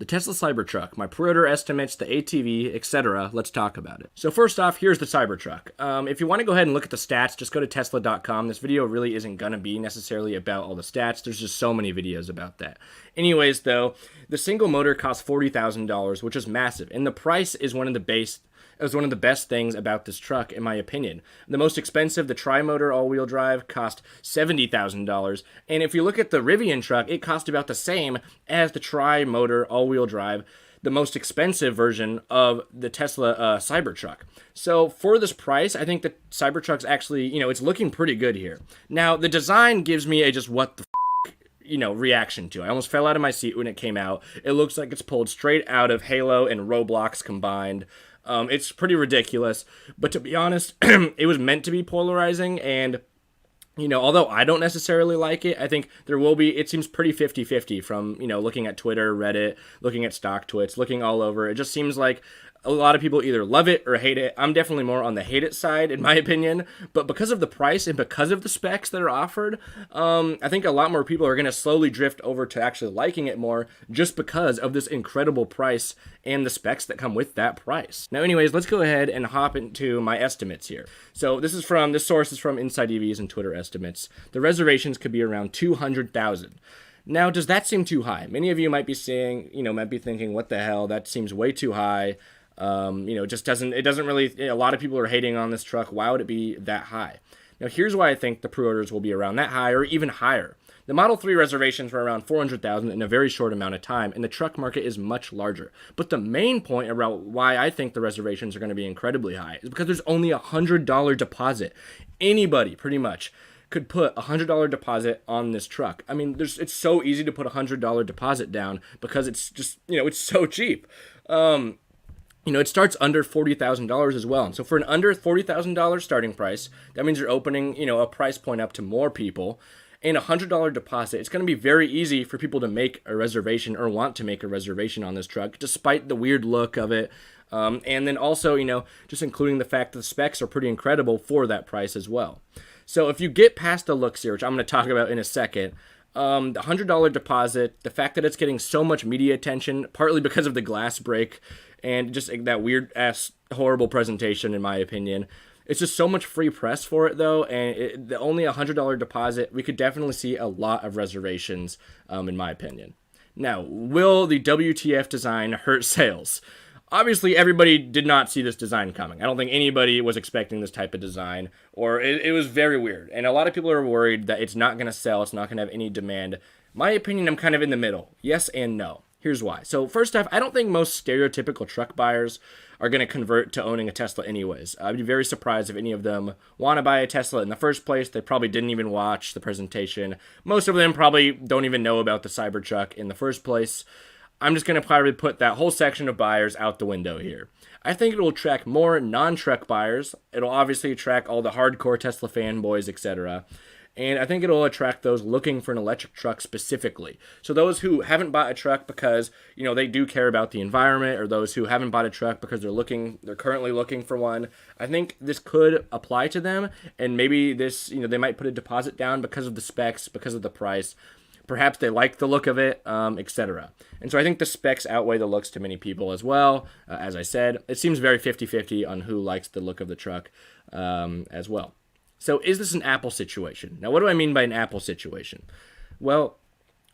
The Tesla Cybertruck, my pre-order estimates, the ATV, etc. Let's talk about it. So first off, here's the Cybertruck. If you want to go ahead and look at the stats, just go to Tesla.com. This video really isn't going to be necessarily about all the stats. There's just so many videos about that. Anyways, though, the single motor costs $40,000, which is massive, and the price is one of the best things about this truck, in my opinion. The most expensive, the tri-motor all-wheel drive, cost $70,000. And if you look at the Rivian truck, it cost about the same as the tri-motor all-wheel drive, the most expensive version of the Tesla Cybertruck. So for this price, I think the Cybertruck's actually, it's looking pretty good here. Now, the design gives me a just what the reaction to it. I almost fell out of my seat when it came out. It looks like it's pulled straight out of Halo and Roblox combined. It's pretty ridiculous, but to be honest, it was meant to be polarizing, and, although I don't necessarily like it, I think it seems pretty 50-50 from, looking at Twitter, Reddit, looking at stock twits, looking all over. It just seems like a lot of people either love it or hate it. I'm definitely more on the hate it side, in my opinion. But because of the price and because of the specs that are offered, I think a lot more people are going to slowly drift over to actually liking it more just because of this incredible price and the specs that come with that price. Now, anyways, let's go ahead and hop into my estimates here. So this source is from Inside EVs and Twitter estimates. The reservations could be around 200,000. Now, does that seem too high? Many of you might be saying, might be thinking, what the hell, that seems way too high. It doesn't really, a lot of people are hating on this truck. Why would it be that high? Now, here's why I think the pre-orders will be around that high or even higher. The Model 3 reservations were around 400,000 in a very short amount of time, and the truck market is much larger. But the main point about why I think the reservations are going to be incredibly high is because there's only a $100 deposit. Anybody, pretty much, could put a $100 deposit on this truck. I mean, it's so easy to put a $100 deposit down because it's just, it's so cheap. It starts under $40,000 as well. And so for an under $40,000 starting price, that means you're opening, a price point up to more people. And a $100 deposit, it's going to be very easy for people to make a reservation or want to make a reservation on this truck, despite the weird look of it. And then also, just including the fact that the specs are pretty incredible for that price as well. So if you get past the looks here, which I'm going to talk about in a second, the $100 deposit, the fact that it's getting so much media attention, partly because of the glass break and just that weird-ass horrible presentation, in my opinion. It's just so much free press for it, though, and the only $100 deposit, we could definitely see a lot of reservations, in my opinion. Now, will the WTF design hurt sales? Obviously, everybody did not see this design coming. I don't think anybody was expecting this type of design, or it was very weird. And a lot of people are worried that it's not going to sell, it's not going to have any demand. My opinion, I'm kind of in the middle. Yes and no. Here's why. So first off, I don't think most stereotypical truck buyers are going to convert to owning a Tesla anyways. I'd be very surprised if any of them want to buy a Tesla in the first place. They probably didn't even watch the presentation. Most of them probably don't even know about the Cybertruck in the first place. I'm just going to probably put that whole section of buyers out the window here. I think it will attract more non-truck buyers. It'll obviously attract all the hardcore Tesla fanboys, etc. And I think it'll attract those looking for an electric truck specifically. So those who haven't bought a truck because, they do care about the environment, or those who haven't bought a truck because they're currently looking for one. I think this could apply to them, and maybe this, they might put a deposit down because of the specs, because of the price. Perhaps they like the look of it, etc. And so I think the specs outweigh the looks to many people as well. As I said, it seems very 50-50 on who likes the look of the truck as well. So is this an Apple situation? Now, what do I mean by an Apple situation? Well,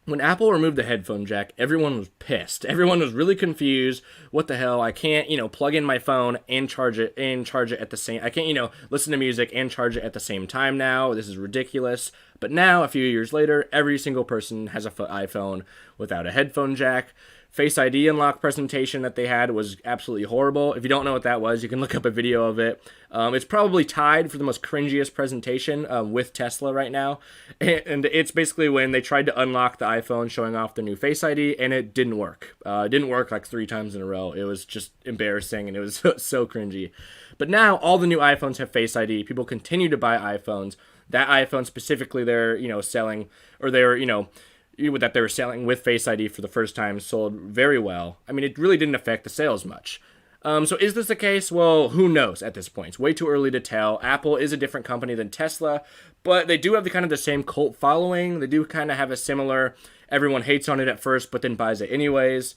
when Apple removed the headphone jack, everyone was pissed. Everyone was really confused. What the hell? I can't, plug in my phone and charge it at the same. I can't, listen to music and charge it at the same time now. This is ridiculous. But now, a few years later, every single person has an iPhone without a headphone jack. Face ID unlock presentation that they had was absolutely horrible. If you don't know what that was, you can look up a video of it. It's probably tied for the most cringiest presentation with Tesla right now. And it's basically when they tried to unlock the iPhone showing off the new Face ID, and it didn't work. It didn't work like 3 times in a row. It was just embarrassing, and it was so cringy. But now all the new iPhones have Face ID. People continue to buy iPhones. That iPhone specifically they're, selling, or they're, that they were selling with Face ID for the first time sold very well. I mean, it really didn't affect the sales much. So is this the case? Well, who knows at this point? It's way too early to tell. Apple is a different company than Tesla, but they do have the same cult following. They do kind of have a similar, everyone hates on it at first, but then buys it anyways.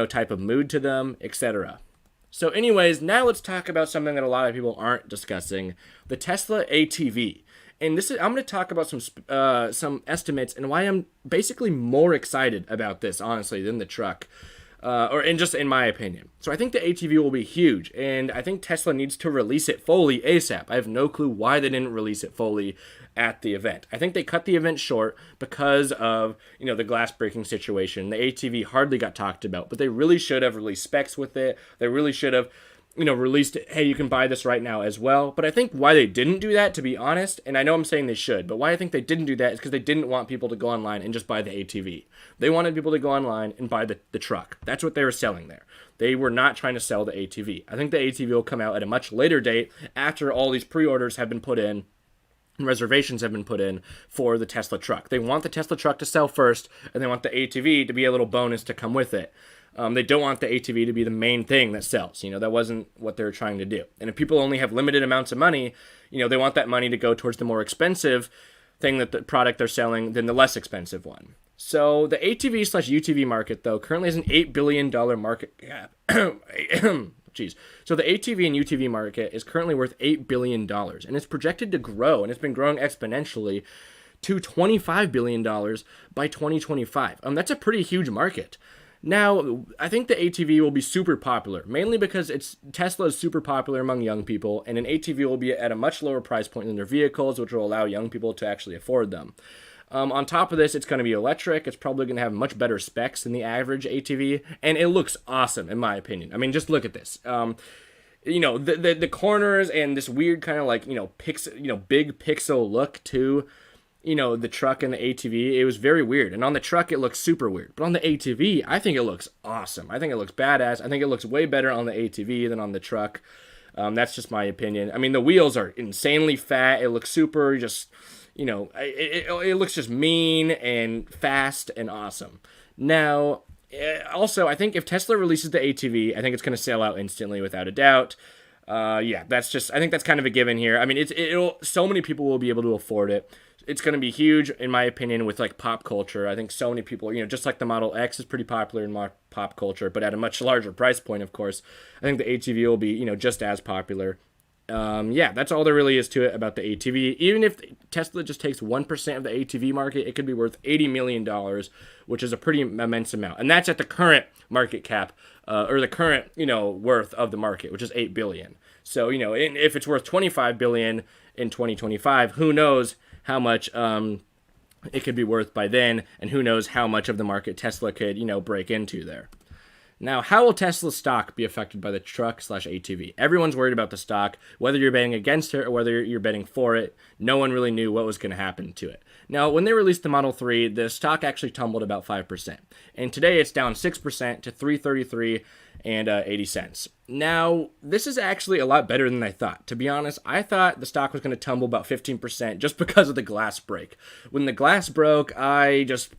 type of mood to them, etc. So anyways, now let's talk about something that a lot of people aren't discussing, the Tesla ATV. And I'm going to talk about some estimates and why I'm basically more excited about this, honestly, than the truck. Just in my opinion. So I think the ATV will be huge, and I think Tesla needs to release it fully ASAP. I have no clue why they didn't release it fully at the event. I think they cut the event short because of, the glass breaking situation. The ATV hardly got talked about, but they really should have released specs with it. They really should have released it, hey, you can buy this right now as well. But I think why they didn't do that, to be honest, and I know I'm saying they should, but why I think they didn't do that is because they didn't want people to go online and just buy the ATV. They wanted people to go online and buy the truck. That's what they were selling there. They were not trying to sell the ATV. I think the ATV will come out at a much later date after all these pre-orders have been put in and reservations have been put in for the Tesla truck. They want the Tesla truck to sell first, and they want the ATV to be a little bonus to come with it. They don't want the ATV to be the main thing that sells. That wasn't what they were trying to do. And if people only have limited amounts of money, they want that money to go towards the more expensive thing that the product they're selling than the less expensive one. So the ATV/UTV market, though, currently has an $8 billion market cap. Jeez. So the ATV and UTV market is currently worth $8 billion, and it's projected to grow, and it's been growing exponentially to $25 billion by 2025. That's a pretty huge market. Now, I think the ATV will be super popular, mainly because Tesla is super popular among young people, and an ATV will be at a much lower price point than their vehicles, which will allow young people to actually afford them. On top of this, it's going to be electric. It's probably going to have much better specs than the average ATV, and it looks awesome, in my opinion. I mean, just look at this. The corners and this weird kind of big pixel look to the truck and the ATV, it was very weird. And on the truck, it looks super weird. But on the ATV, I think it looks awesome. I think it looks badass. I think it looks way better on the ATV than on the truck. That's just my opinion. I mean, the wheels are insanely fat. It looks super just, it looks just mean and fast and awesome. Now, also, I think if Tesla releases the ATV, I think it's going to sell out instantly without a doubt. I think that's kind of a given here. I mean, so many people will be able to afford it. It's going to be huge, in my opinion, with pop culture. I think so many people, just like the Model X is pretty popular in pop culture, but at a much larger price point, of course. I think the ATV will be, just as popular. That's all there really is to it about the ATV. Even if Tesla just takes 1% of the ATV market, it could be worth $80 million, which is a pretty immense amount. And that's at the current market cap, or the current, worth of the market, which is $8 billion. So, if it's worth $25 billion in 2025, who knows how much it could be worth by then, and who knows how much of the market Tesla could, break into there. Now, how will Tesla's stock be affected by the truck/ATV? Everyone's worried about the stock, whether you're betting against it or whether you're betting for it. No one really knew what was going to happen to it. Now, when they released the Model 3, the stock actually tumbled about 5%. And today it's down 6% to $333 and 80 cents. Now, this is actually a lot better than I thought. To be honest, I thought the stock was going to tumble about 15% just because of the glass break. When the glass broke, I just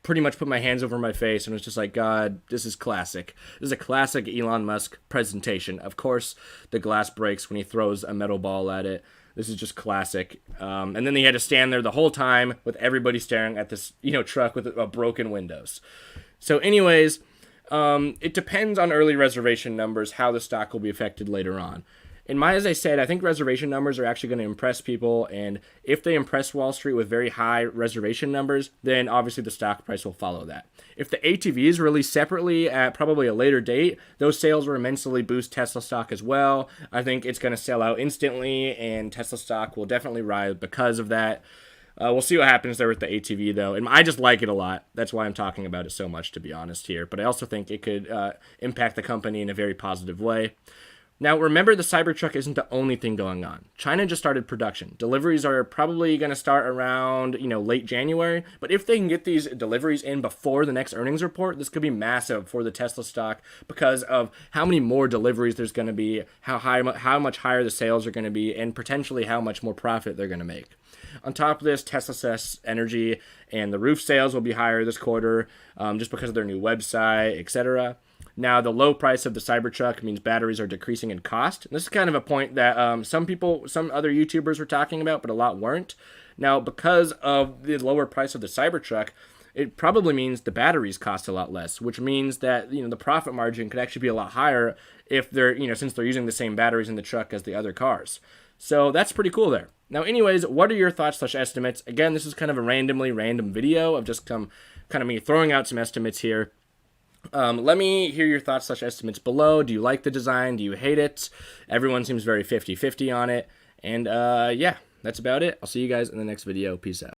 pretty much put my hands over my face and was just like, God, this is classic. This is a classic Elon Musk presentation. Of course, the glass breaks when he throws a metal ball at it. This is just classic. And then he had to stand there the whole time with everybody staring at this, truck with broken windows. So anyways, it depends on early reservation numbers, how the stock will be affected later on. As I said, I think reservation numbers are actually going to impress people, and if they impress Wall Street with very high reservation numbers, then obviously the stock price will follow that. If the ATV is released separately at probably a later date, those sales will immensely boost Tesla stock as well. I think it's going to sell out instantly, and Tesla stock will definitely rise because of that. We'll see what happens there with the ATV, though. And I just like it a lot. That's why I'm talking about it so much, to be honest here. But I also think it could impact the company in a very positive way. Now, remember, the Cybertruck isn't the only thing going on. China just started production. Deliveries are probably going to start around, late January. But if they can get these deliveries in before the next earnings report, this could be massive for the Tesla stock because of how many more deliveries there's going to be, how much higher the sales are going to be, and potentially how much more profit they're going to make. On top of this, Tesla says energy and the roof sales will be higher this quarter just because of their new website, etc. Now, the low price of the Cybertruck means batteries are decreasing in cost. And this is kind of a point that some other YouTubers were talking about, but a lot weren't. Now, because of the lower price of the Cybertruck, it probably means the batteries cost a lot less, which means that, the profit margin could actually be a lot higher if they're, since they're using the same batteries in the truck as the other cars. So that's pretty cool there. Now, anyways, what are your thoughts / estimates? Again, this is kind of a random video of just kind of me throwing out some estimates here. Let me hear your thoughts / estimates below. Do you like the design? Do you hate it? Everyone seems very 50-50 on it. And yeah, that's about it. I'll see you guys in the next video. Peace out.